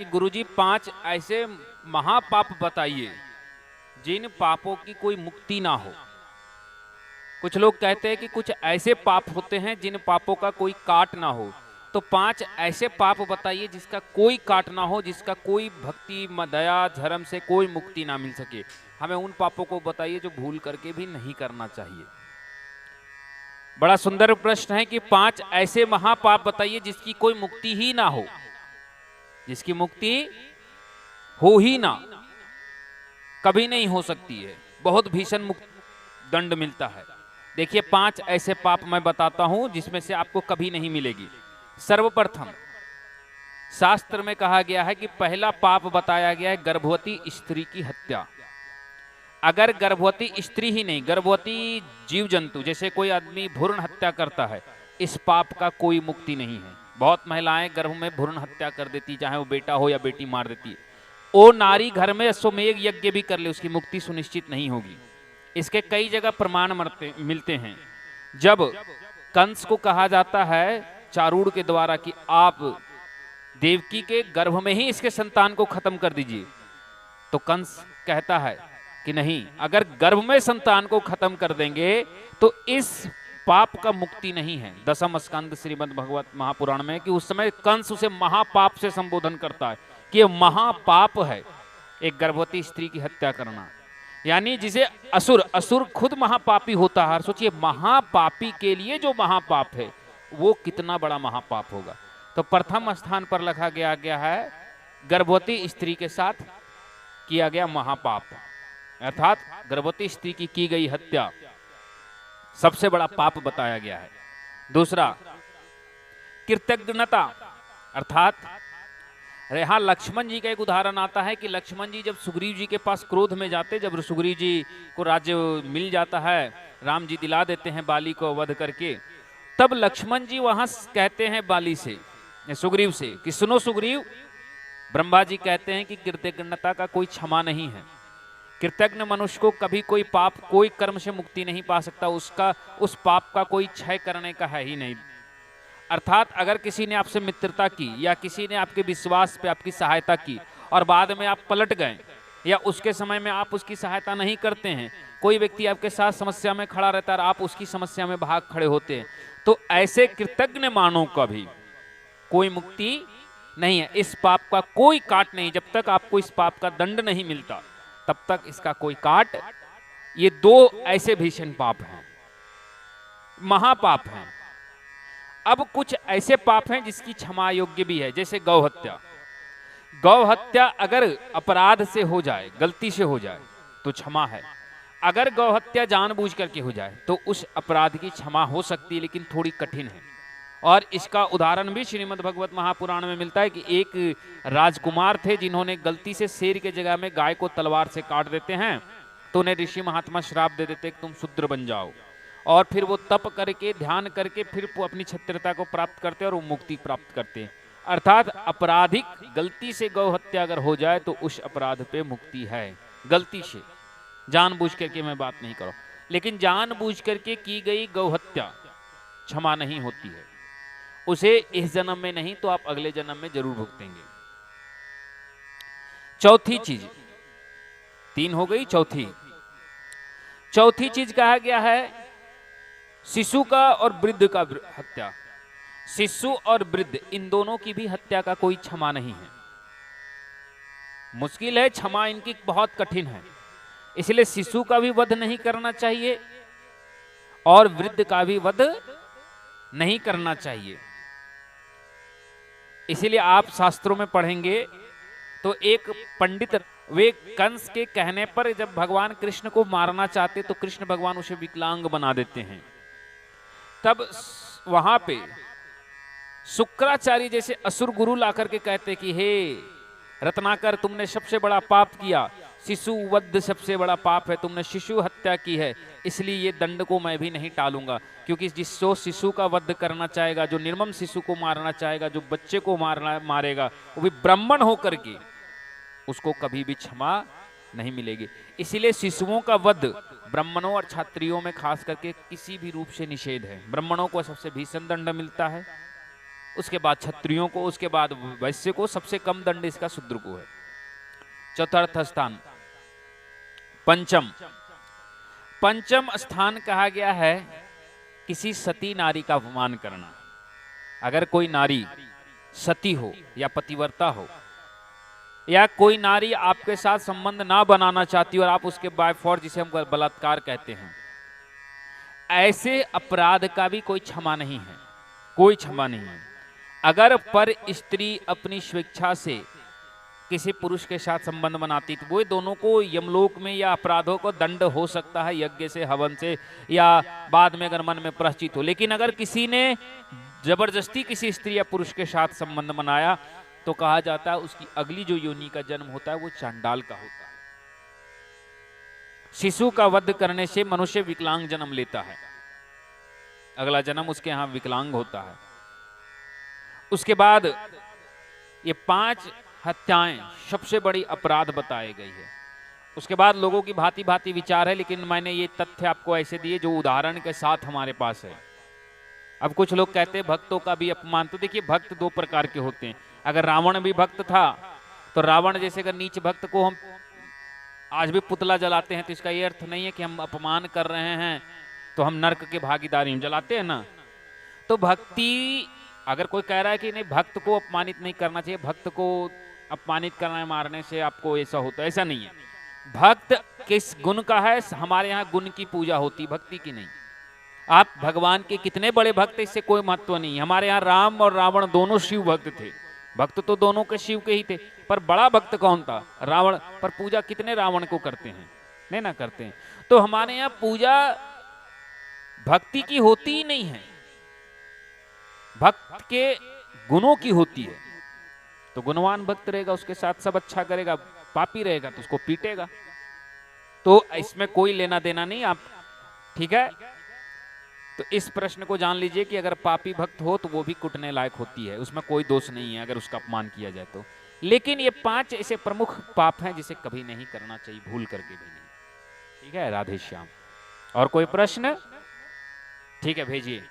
कि गुरुजी 5 ऐसे महापाप बताइए जिन पापों की कोई मुक्ति ना हो। कुछ लोग कहते हैं कि कुछ ऐसे पाप होते हैं जिन पापों का कोई काट ना हो। तो 5 ऐसे पाप बताइए जिसका कोई काट ना हो, जिसका कोई भक्ति दया धर्म से कोई मुक्ति ना मिल सके। हमें उन पापों को बताइए जो भूल करके भी नहीं करना चाहिए। बड़ा सुंदर प्रश्न है कि 5 ऐसे महापाप बताइए जिसकी कोई मुक्ति ही ना हो, जिसकी मुक्ति हो ही ना, कभी नहीं हो सकती है, बहुत भीषण मुक्त दंड मिलता है। देखिए 5 ऐसे पाप मैं बताता हूं जिसमें से आपको कभी नहीं मिलेगी। सर्वप्रथम शास्त्र में कहा गया है कि पहला पाप बताया गया है गर्भवती स्त्री की हत्या। अगर गर्भवती स्त्री ही नहीं, गर्भवती जीव जंतु जैसे कोई आदमी भ्रूण हत्या करता है, इस पाप का कोई मुक्ति नहीं है। बहुत महिलाएं गर्भ में भ्रूण हत्या कर देती, चाहे वो बेटा हो या बेटी मार देती है। वो नारी घर में अश्वमेध यज्ञ भी कर ले, उसकी मुक्ति सुनिश्चित नहीं होगी। इसके कई जगह प्रमाण मिलते हैं। जब कंस को कहा जाता है चारूड़ के द्वारा कि आप देवकी के गर्भ में ही इसके संतान को खत्म कर दीजिए, तो कंस कहता है कि नहीं, अगर गर्भ में संतान को खत्म कर देंगे तो इस पाप का मुक्ति नहीं है। दसम स्कंद श्रीमद् भगवत महापुराण में कि उस समय कंस उसे महापाप से संबोधन करता है कि यह महापाप है एक गर्भवती स्त्री की हत्या करना। यानी जिसे असुर खुद महापापी होता है, सोचिए महापापी के लिए जो महापाप है वो कितना बड़ा महापाप होगा। तो प्रथम स्थान पर रखा गया है गर्भवती स्त्री के साथ किया गया महापाप, अर्थात गर्भवती स्त्री की गई हत्या सबसे बड़ा पाप बताया गया है। दूसरा कृतज्ञता, अर्थात यहाँ लक्ष्मण जी का एक उदाहरण आता है कि लक्ष्मण जी जब सुग्रीव जी के पास क्रोध में जाते, जब सुग्रीव जी को राज्य मिल जाता है, राम जी दिला देते हैं बाली को वध करके, तब लक्ष्मण जी वहां कहते हैं बाली से, सुग्रीव से कि सुनो सुग्रीव, ब्रह्मा जी कहते हैं कि कृतज्ञता का कोई क्षमा नहीं है। कृतज्ञ मनुष्य को कभी कोई पाप, कोई कर्म से मुक्ति नहीं पा सकता, उसका उस पाप का कोई क्षय करने का है ही नहीं। अर्थात अगर किसी ने आपसे मित्रता की या किसी ने आपके विश्वास पे आपकी सहायता की और बाद में आप पलट गए या उसके समय में आप उसकी सहायता नहीं करते हैं, कोई व्यक्ति आपके साथ समस्या में खड़ा रहता है और आप उसकी समस्या में भाग खड़े होते हैं, तो ऐसे कृतज्ञ मानव का भी कोई मुक्ति नहीं है। इस पाप का कोई काट नहीं, जब तक आपको इस पाप का दंड नहीं मिलता तब तक इसका कोई काट। ये 2 ऐसे भीषण पाप हैं, महापाप हैं। अब कुछ ऐसे पाप हैं जिसकी क्षमा योग्य भी है, जैसे गौ हत्या। गौ हत्या अगर अपराध से हो जाए, गलती से हो जाए तो क्षमा है। अगर गौ हत्या जानबूझ करके हो जाए तो उस अपराध की क्षमा हो सकती है, लेकिन थोड़ी कठिन है। और इसका उदाहरण भी श्रीमद् भगवत महापुराण में मिलता है कि एक राजकुमार थे जिन्होंने गलती से शेर के जगह में गाय को तलवार से काट देते हैं, तो उन्हें ऋषि महात्मा श्राप दे देते कि तुम शूद्र बन जाओ, और फिर वो तप करके ध्यान करके फिर अपनी क्षत्रियता को प्राप्त करते और वो मुक्ति प्राप्त करते हैं। अर्थात अपराधिक गलती से गौ हत्या अगर हो जाए तो उस अपराध पे मुक्ति है। गलती से, जानबूझ करके मैं बात नहीं करूं, लेकिन जानबूझ करके की गई गौ हत्या क्षमा नहीं होती है। उसे इस जन्म में नहीं तो आप अगले जन्म में जरूर भुगतेंगे। चौथी चीज, 3 हो गई, चौथी चीज कहा गया है शिशु का और वृद्ध का हत्या। शिशु और वृद्ध इन दोनों की भी हत्या का कोई क्षमा नहीं है, मुश्किल है, क्षमा इनकी बहुत कठिन है। इसलिए शिशु का भी वध नहीं करना चाहिए और वृद्ध का भी वध नहीं करना चाहिए। इसीलिए आप शास्त्रों में पढ़ेंगे तो एक पंडित, वे कंस के कहने पर जब भगवान कृष्ण को मारना चाहते तो कृष्ण भगवान उसे विकलांग बना देते हैं। तब वहां पे शुक्राचार्य जैसे असुर गुरु लाकर के कहते कि हे रत्नाकर, तुमने सबसे बड़ा पाप किया, शिशु वध सबसे बड़ा पाप है, तुमने शिशु हत्या की है, इसलिए ये दंड को मैं भी नहीं टालूंगा। क्योंकि जिसको शिशु का वध करना चाहेगा, जो निर्मम शिशु को मारना चाहेगा, जो बच्चे को मारेगा, वो भी ब्राह्मण होकर के, उसको कभी भी क्षमा नहीं मिलेगी। इसीलिए शिशुओं का वध ब्राह्मणों और क्षत्रियों में खास करके किसी भी रूप से निषेध है। ब्राह्मणों को सबसे भीषण दंड मिलता है उसके बाद क्षत्रियों को, उसके बाद वैश्य को, सबसे कम दंड इसका शूद्र को है। चतुर्थ स्थान पंचम स्थान कहा गया है किसी सती नारी का अपमान करना। अगर कोई नारी सती हो या पतिव्रता हो, या कोई नारी आपके साथ संबंध ना बनाना चाहती और आप उसके बाय फोर्स, जिसे हम बलात्कार कहते हैं, ऐसे अपराध का भी कोई क्षमा नहीं है, कोई क्षमा नहीं है। अगर पर स्त्री अपनी स्वेच्छा से किसी पुरुष के साथ संबंध बनाती तो वो दोनों को यमलोक में या अपराधों को दंड हो सकता है यज्ञ से, हवन से, या बाद में अगर मन में प्रायश्चित हो। लेकिन अगर किसी ने जबरदस्ती किसी स्त्री या पुरुष के साथ संबंध बनाया तो कहा जाता है उसकी अगली जो योनि का जन्म होता है वो चांडाल का होता है। शिशु का वध करने से मनुष्य विकलांग जन्म लेता है, अगला जन्म उसके यहां विकलांग होता है। उसके बाद ये 5 हत्याएं सबसे बड़ी अपराध बताई गई है। उसके बाद लोगों की भांति भांति विचार है, लेकिन मैंने ये तथ्य आपको ऐसे दिए जो उदाहरण के साथ हमारे पास है। अब कुछ लोग कहते हैं भक्तों का भी अपमान, तो देखिए भक्त 2 प्रकार के होते हैं। अगर रावण भी भक्त था तो रावण जैसे अगर नीच भक्त को हम आज भी पुतला जलाते हैं तो इसका ये अर्थ नहीं है कि हम अपमान कर रहे हैं तो हम नरक के भागीदारी में जलाते हैं ना। तो भक्ति, अगर कोई कह रहा है कि नहीं भक्त को अपमानित नहीं करना चाहिए, भक्त को अपमानित करना मारने से आपको ऐसा होता है, ऐसा नहीं है। भक्त किस गुण का है, हमारे यहाँ गुण की पूजा होती, भक्ति की नहीं। आप भगवान के कितने बड़े भक्त, इससे कोई महत्व नहीं। हमारे यहाँ राम और रावण दोनों शिव भक्त थे, भक्त तो दोनों के शिव के ही थे, पर बड़ा भक्त कौन था? रावण। पर पूजा कितने रावण को करते हैं? नहीं ना करते हैं। तो हमारे यहाँ पूजा भक्ति की होती ही नहीं है, भक्त के गुणों की होती है। तो गुणवान भक्त रहेगा उसके साथ सब अच्छा करेगा, पापी रहेगा तो उसको पीटेगा। तो इसमें कोई लेना देना नहीं आप, ठीक है। तो इस प्रश्न को जान लीजिए कि अगर पापी भक्त हो तो वो भी कुटने लायक होती है, उसमें कोई दोष नहीं है अगर उसका अपमान किया जाए तो। लेकिन ये 5 ऐसे प्रमुख पाप हैं जिसे कभी नहीं करना चाहिए, भूल करके भी नहीं। ठीक है, राधे श्याम। और कोई प्रश्न? ठीक है, भेजिए।